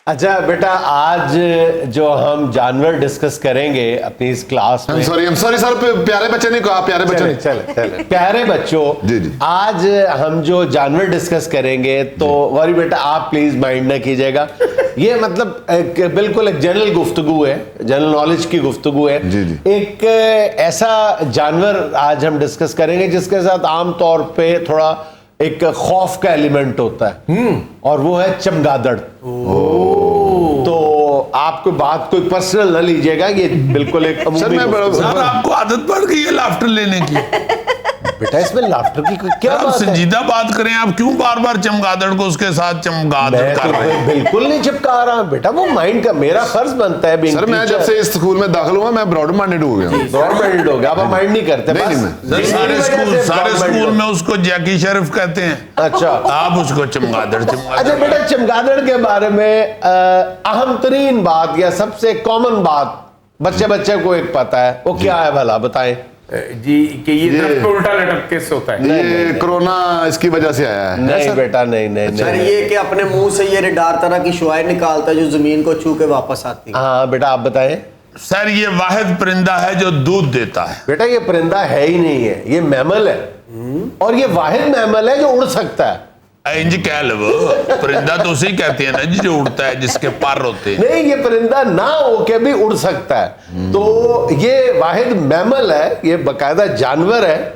اچھا بیٹا، آج جو ہم جانور ڈسکس کریں گے اپنی اس کلاس میں، سوری سر، پیارے بچے نہیں کہا، پیارے بچے چلے پیارے بچوں، آج ہم جو جانور ڈسکس کریں گے تو وری بیٹا آپ پلیز مائنڈ نہ کیجیے گا، یہ مطلب بالکل ایک جنرل گفتگو ہے، جنرل نالج کی گفتگو ہے۔ ایک ایسا جانور آج ہم ڈسکس کریں گے جس کے ساتھ عام طور پہ تھوڑا ایک خوف کا ایلیمنٹ ہوتا ہے، اور وہ ہے چمگادڑ۔ تو آپ کوئی بات کوئی پرسنل نہ لیجئے گا، یہ بالکل ایک سر آپ کو عادت پڑ گئی ہے لافٹر لینے کی؟ بیٹا اس میں لافٹر کی کیا بات ہے؟ سنجیدہ بات کریں، آپ کیوں بار بار چمگادڑ کو اس کے ساتھ چمگادڑ کر رہے ہیں؟ بالکل نہیں چپکا رہا بیٹا، وہ مائنڈ کا میرا فرض بنتا ہے۔ سر میں جب سے اس اسکول میں داخل ہوا میں براڈ مائنڈڈ ہو گیا، براڈ مائنڈڈ ہو گیا، آپ مائنڈ نہیں کرتے۔ سارے اسکول میں اس کو جیکی شریف کہتے ہیں، اچھا آپ اس کو چمگادڑ۔ اچھا بیٹا، چمگادڑ کے بارے میں اہم ترین بات یا سب سے کامن بات بچے کو ایک پتا ہے، وہ کیا ہے بھلا بتائیں؟ جی کہ یہ درخت پہ الٹا لٹک کے سوتا ہے، یہ کرونا اس کی وجہ سے آیا ہے۔ نہیں بیٹا، نہیں سر یہ کہ اپنے منہ سے یہ ریڈار طرح کی شعاعیں نکالتا ہے جو زمین کو چھو کے واپس آتی ہے۔ ہاں بیٹا آپ بتائیں۔ سر یہ واحد پرندہ ہے جو دودھ دیتا ہے۔ بیٹا یہ پرندہ ہے ہی نہیں ہے، یہ میمل ہے، اور یہ واحد میمل ہے جو اڑ سکتا ہے۔ جی کہہ لو، پرندہ تو اسی کہتے ہیں نا جی جو اڑتا ہے، جس کے پر ہوتے ہیں۔ نہیں، یہ پرندہ نہ ہو کے بھی اڑ سکتا ہے، تو یہ واحد میمل ہے، یہ باقاعدہ جانور ہے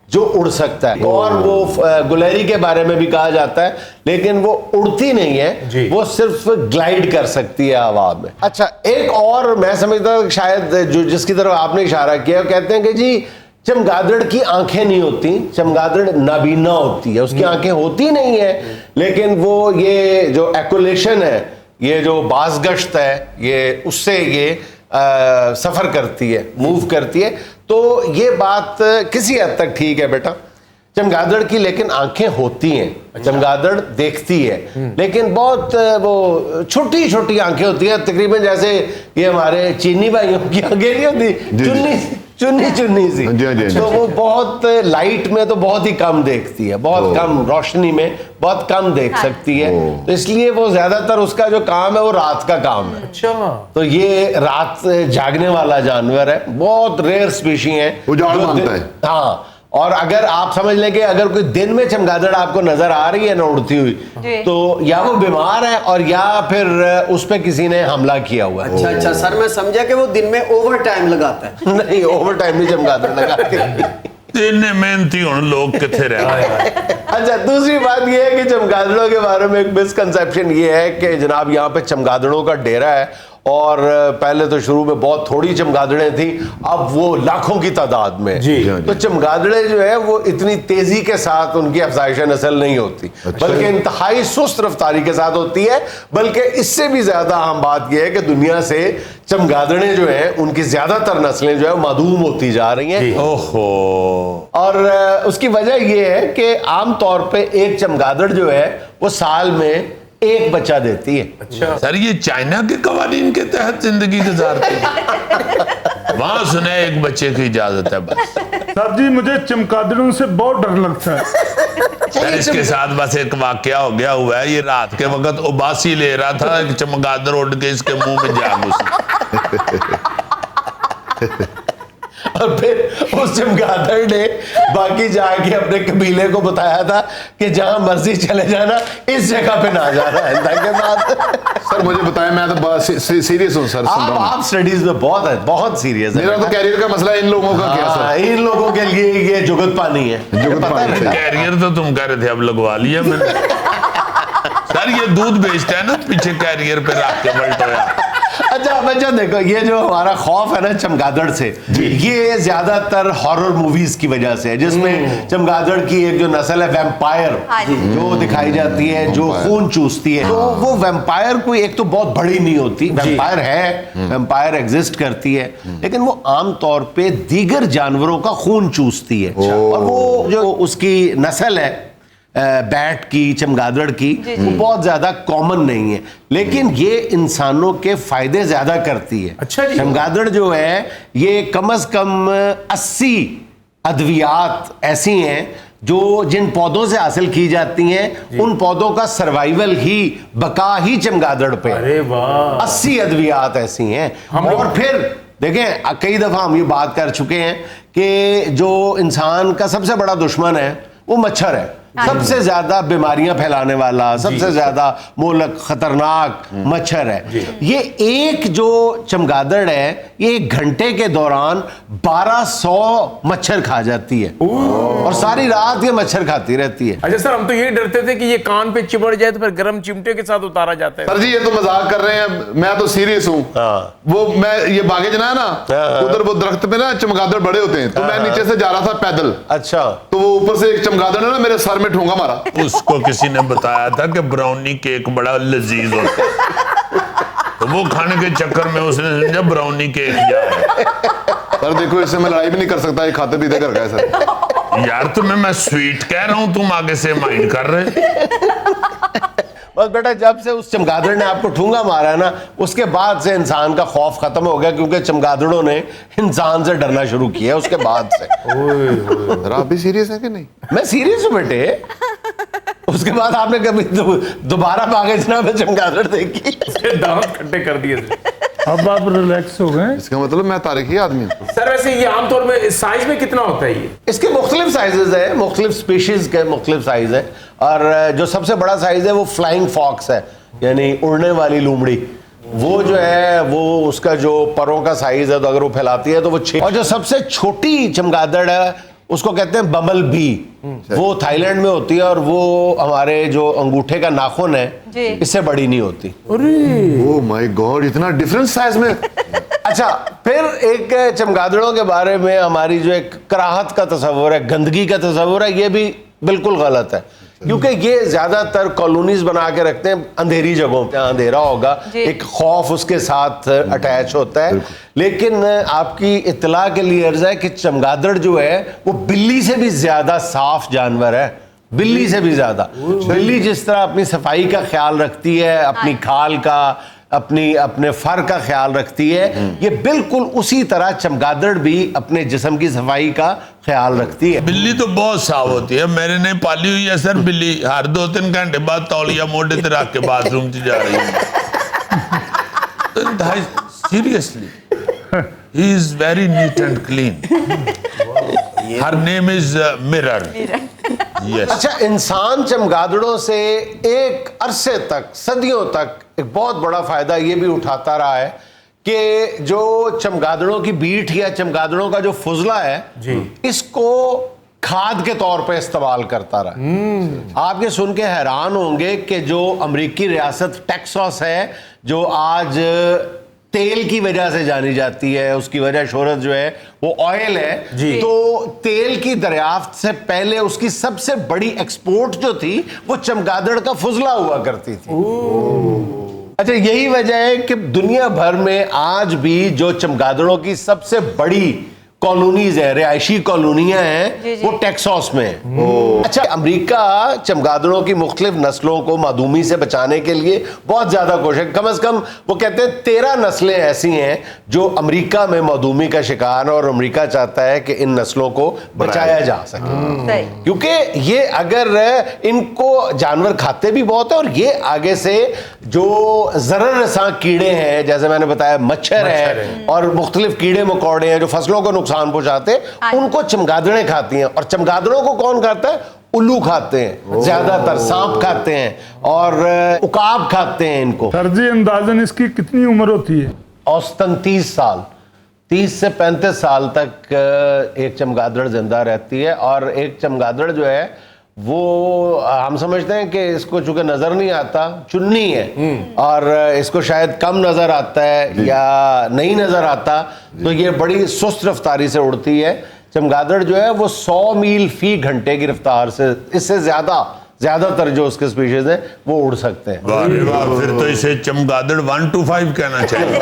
جو اڑ سکتا ہے۔ اور وہ گلیری کے بارے میں بھی کہا جاتا ہے، لیکن وہ اڑتی نہیں ہے، وہ صرف گلائیڈ کر سکتی ہے ہوا میں۔ اچھا ایک اور میں سمجھتا ہوں شاید جو جس کی طرف آپ نے اشارہ کیا، کہتے ہیں کہ جی چمگادڑ کی آنکھیں نہیں ہوتی، چمگادڑ نابینا ہوتی ہے، اس کی آنکھیں ہوتی نہیں ہیں، لیکن وہ یہ جو ایکولیشن ہے، یہ جو بازگشت ہے، یہ اس سے یہ سفر کرتی ہے، موو کرتی ہے۔ تو یہ بات کسی حد تک ٹھیک ہے بیٹا، چمگادڑ کی لیکن آنکھیں ہوتی ہیں، چمگادڑ دیکھتی ہے، لیکن بہت وہ چھوٹی چھوٹی آنکھیں ہوتی ہیں، تقریباً جیسے یہ ہمارے چینی بھائیوں کی آنکھیں نہیں ہوتی، چنی سی، تو وہ بہت لائٹ میں تو بہت ہی کم دیکھتی ہے، بہت کم روشنی میں بہت کم دیکھ سکتی ہے، تو اس لیے وہ زیادہ تر اس کا جو کام ہے وہ رات کا کام ہے۔ تو یہ رات جاگنے والا جانور ہے، بہت ریئر اسپیشی ہے، اجاڑ مانتا ہے۔ ہاں، اور اگر آپ سمجھ لیں کہ اگر کوئی دن میں چمگادڑ آپ کو نظر آ رہی ہے نا اڑتی ہوئی، تو یا وہ بیمار ہے اور یا پھر اس پہ کسی نے حملہ کیا ہوا ہے۔ اچھا سر میں سمجھا کہ وہ دن میں اوور ٹائم لگاتا ہے۔ نہیں، اوور ٹائم نہیں چمگادڑ لگاتی۔ اتنے محنتی ہوں لوگ کتنے رہ گئے۔ اچھا دوسری بات یہ ہے کہ چمگادڑوں کے بارے میں ایک مسکنسیپشن یہ ہے کہ جناب یہاں پہ چمگادڑوں کا ڈیرا ہے، اور پہلے تو شروع میں بہت تھوڑی چمگادڑیں تھیں، اب وہ لاکھوں کی تعداد میں۔ تو چمگادڑیں جو ہے وہ اتنی تیزی کے ساتھ ان کی افزائش نسل نہیں ہوتی، بلکہ انتہائی سست رفتاری کے ساتھ ہوتی ہے۔ بلکہ اس سے بھی زیادہ اہم بات یہ ہے کہ دنیا سے چمگادڑیں جو ہیں ان کی زیادہ تر نسلیں جو ہے معدوم ہوتی جا رہی ہیں۔ اور اس کی وجہ یہ ہے کہ عام طور پہ ایک چمگادڑ جو ہے وہ سال میں ایک بچہ دیتی ہے۔ سر یہ چائنا کے قوانین کے تحت زندگی گزارتے ہیں، وہاں سنے ایک بچے کی اجازت ہے بس۔ سر جی مجھے چمگادڑوں سے بہت ڈر لگتا ہے۔ سر اس کے ساتھ بس ایک واقعہ ہو گیا ہوا ہے، یہ رات کے وقت اباسی لے رہا تھا، ایک چمگادڑ اڑ کے اس کے منہ میں جا گھسی، اور پھر اس چمگادڑ نے باقی جا کے اپنے قبیلے کو بتایا تھا کہ جہاں مرضی چلے جانا، اس جگہ پہ نہ جانا ہے۔ سر مجھے بتائیں، میں تو سیریس ہوں سر، آپ سٹڈیز میں بہت سیریس ہے۔ میرا تو کیریئر کا مسئلہ ہے، ان لوگوں کا کیا سر؟ ان لوگوں کے لیے یہ جگت پانی ہے۔ کیریئر تو تم کہہ رہے تھے اب لگوا لیا میں نے۔ سر یہ دودھ بیچتا ہے نا، پیچھے کیریئر پہ رکھ کے بلٹویا۔ اچھا بچہ دیکھو، یہ جو ہمارا خوف ہے نا چمگادڑ سے، یہ زیادہ تر ہارر موویز کی وجہ سے ہے، جس میں چمگادڑ کی ایک جو نسل ہے ویمپائر جو دکھائی جاتی ہے، جو خون چوستی ہے، تو وہ ویمپائر کوئی ایک تو بہت بڑی نہیں ہوتی، ویمپائر ہے، ویمپائر ایگزسٹ کرتی ہے، لیکن وہ عام طور پہ دیگر جانوروں کا خون چوستی ہے، اور وہ جو اس کی نسل ہے بیٹ کی، چمگادڑ کی، وہ بہت زیادہ کامن نہیں ہے، لیکن یہ انسانوں کے فائدے زیادہ کرتی ہے۔ چمگادڑ جو ہے یہ کم از کم 80 ادویات ایسی ہیں جو جن پودوں سے حاصل کی جاتی ہیں ان پودوں کا سروائیول ہی بقا ہی چمگادڑ پہ. ارے واہ. 80 ادویات ایسی ہیں. اور پھر دیکھیں کئی دفعہ ہم یہ بات کر چکے ہیں کہ جو انسان کا سب سے بڑا دشمن ہے وہ مچھر ہے. سب سے زیادہ بیماریاں پھیلانے والا, سب سے زیادہ مہلک خطرناک مچھر ہے. یہ ایک جو چمگادڑ ہے یہ 1 گھنٹے کے دوران 1200 مچھر کھا جاتی ہے اور ساری رات یہ مچھر کھاتی رہتی ہے. اچھا سر, ہم تو یہ ڈرتے تھے کہ یہ کان پہ چبڑ جائے تو پھر گرم چمٹے کے ساتھ اتارا جاتا ہے. سر جی یہ تو مذاق کر رہے ہیں, میں تو سیریس ہوں. وہ میں یہ باغ جنا ہے نا, ادھر وہ درخت پہ نا چمگادڑ بڑے ہوتے ہیں, تو میں نیچے سے جا رہا تھا پیدل. اچھا. تو وہ اوپر سے ایک چمگادڑ نے نا میرے سر میں ٹھونگا مارا. اس کو کسی نے بتایا تھا کہ براؤنی کیک بڑا لذیذ ہوتا ہے, تو وہ کھانے کے چکر میں اس نے سمجھا براؤنی کیک جا ہے. سر دیکھو اس سے میں لڑائی بھی نہیں کر سکتا, یہ کھاتے پیتے کر گئے سر. یار تمہیں میں سویٹ کہہ رہا ہوں, تم آگے سے مائنڈ کر رہے. بس بیٹا جب سے اس چمگادڑ نے آپ کو ٹھونگا مارا ہے نا, اس کے بعد سے انسان کا خوف ختم ہو گیا, کیونکہ چمگادڑوں نے انسان سے ڈرنا شروع کیا اس کے بعد سے. سر آپ بھی سیریس ہیں کہ نہیں؟ میں سیریس ہوں بیٹے. اس کے بعد آپ نے کبھی دوبارہ باغ جناح میں چمگادڑ دیکھی؟ دانت کھٹے کر دیے تھے. اب آپ ریلیکس ہو گئے. اس کا مطلب میں تاریخی آدمی ہوں. سر ویسے یہ عام طور میں سائز میں کتنا ہوتا ہے یہ؟ اس کے مختلف سائزز ہیں, مختلف سپیشیز کے مختلف سائز ہیں, اور جو سب سے بڑا سائز ہے وہ فلائنگ فاکس ہے, یعنی اڑنے والی لومڑی. وہ جو ہے وہ اس کا جو پروں کا سائز ہے, تو اگر وہ پھیلاتی ہے تو وہ 6. اور جو سب سے چھوٹی چمگادڑ ہے اس کو کہتے ہیں بمل بی. وہ تھائی لینڈ میں ہوتی ہے اور وہ ہمارے جو انگوٹھے کا ناخن ہے اس سے بڑی نہیں ہوتی. او مائی گاڈ, اتنا ڈیفرنٹ سائز میں. اچھا, پھر ایک چمگادڑوں کے بارے میں ہماری جو ایک کراہت کا تصور ہے, گندگی کا تصور ہے, یہ بھی بالکل غلط ہے, کیونکہ یہ زیادہ تر کالونیز بنا کے رکھتے ہیں اندھیری جگہوں پہ. اندھیرا ہوگا, ایک خوف اس کے ساتھ اٹیچ ہوتا ہے. لیکن آپ کی اطلاع کے لیے عرض ہے کہ چمگادڑ جو ہے وہ بلی سے بھی زیادہ صاف جانور ہے, بلی سے بھی زیادہ. بلی جس طرح اپنی صفائی کا خیال رکھتی ہے, اپنی کھال کا, اپنے فر کا خیال رکھتی ہے, یہ بالکل اسی طرح چمگادڑ بھی اپنے جسم کی صفائی کا خیال رکھتی ہے. بلی تو بہت صاف ہوتی ہے, میرے نے پالی ہوئی ہے سر بلی, ہر 2-3 گھنٹے بعد تولیہ موڈے تے رکھ کے باتھ روم چ جا رہی ہے. Seriously he is very neat and clean. her name is mirror. yes. اچھا, انسان چمگادڑوں سے ایک عرصے تک, صدیوں تک ایک بہت بڑا فائدہ یہ بھی اٹھاتا رہا ہے کہ جو چمگادڑوں کی بیٹ یا چمگادڑوں کا جو فضلہ ہے اس کو کھاد کے طور پہ استعمال کرتا رہا. آپ یہ سن کے حیران ہوں گے کہ جو امریکی ریاست ٹیکساس ہے, جو آج تیل کی وجہ سے جانی جاتی ہے, اس کی وجہ شہرت جو ہے وہ آئل ہے, تو تیل کی دریافت سے پہلے اس کی سب سے بڑی ایکسپورٹ جو تھی وہ چمگادڑ کا فضلہ ہوا کرتی تھی. اچھا, یہی وجہ ہے کہ دنیا بھر میں آج بھی جو چمگادڑوں کی سب سے بڑی کالونیز ہیں, رہائشی کالونیاں ہیں, وہ ٹیکساس میں ہیں. اچھا, امریکہ چمگادڑوں کی مختلف نسلوں کو معدومی سے بچانے کے لیے بہت زیادہ کوشش, کم از کم وہ کہتے ہیں 13 نسلیں ایسی ہیں جو امریکہ میں معدومی کا شکار ہیں, اور امریکہ چاہتا ہے کہ ان نسلوں کو بچایا جا سکے, کیونکہ یہ اگر ان کو جانور کھاتے بھی بہت ہیں, اور یہ آگے سے جو ضرر رساں کیڑے ہیں, جیسے میں نے بتایا مچھر ہیں اور مختلف کیڑے مکوڑے ہیں جو فصلوں کو نقصان پہنچاتے, ان کو چمگادڑیں کھاتی ہیں. اور چمگادڑوں کو کون کھاتا ہے؟ الو کھاتے ہیں, زیادہ تر سانپ کھاتے ہیں اور عقاب کھاتے ہیں ان کو. سر جی اندازاً اس کی کتنی عمر ہوتی ہے؟ اوسطاً 30 سال, 30 سے 35 سال تک ایک چمگادڑ زندہ رہتی ہے. اور ایک چمگادڑ جو ہے وہ ہم سمجھتے ہیں کہ اس کو چونکہ نظر نہیں آتا, چننی ہے, اور اس کو شاید کم نظر آتا ہے یا نہیں نظر آتا, تو یہ بڑی سست رفتاری سے اڑتی ہے. چمگادڑ جو ہے وہ 100 میل فی گھنٹے کی رفتار سے, اس سے زیادہ تر جو اس کے سپیشیز ہیں وہ اڑ سکتے ہیں. واہ, پھر تو اسے چمگادڑ 1 to 5 کہنا چاہیے.